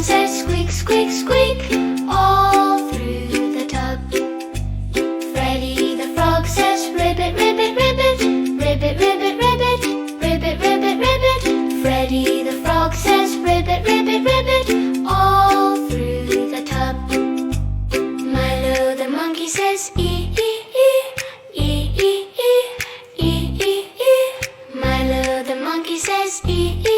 says squeak, squeak, squeak, all through the tub. Freddy the frog says ribbit, ribbit, ribbit, ribbit, ribbit, ribbit, ribbit, ribbit, ribbit. Freddy the frog says ribbit, ribbit, ribbit, all through the tub. Milo the monkey says ee, ee, ee, ee, ee, ee, ee, ee, ee. Milo the monkey says ee, ee.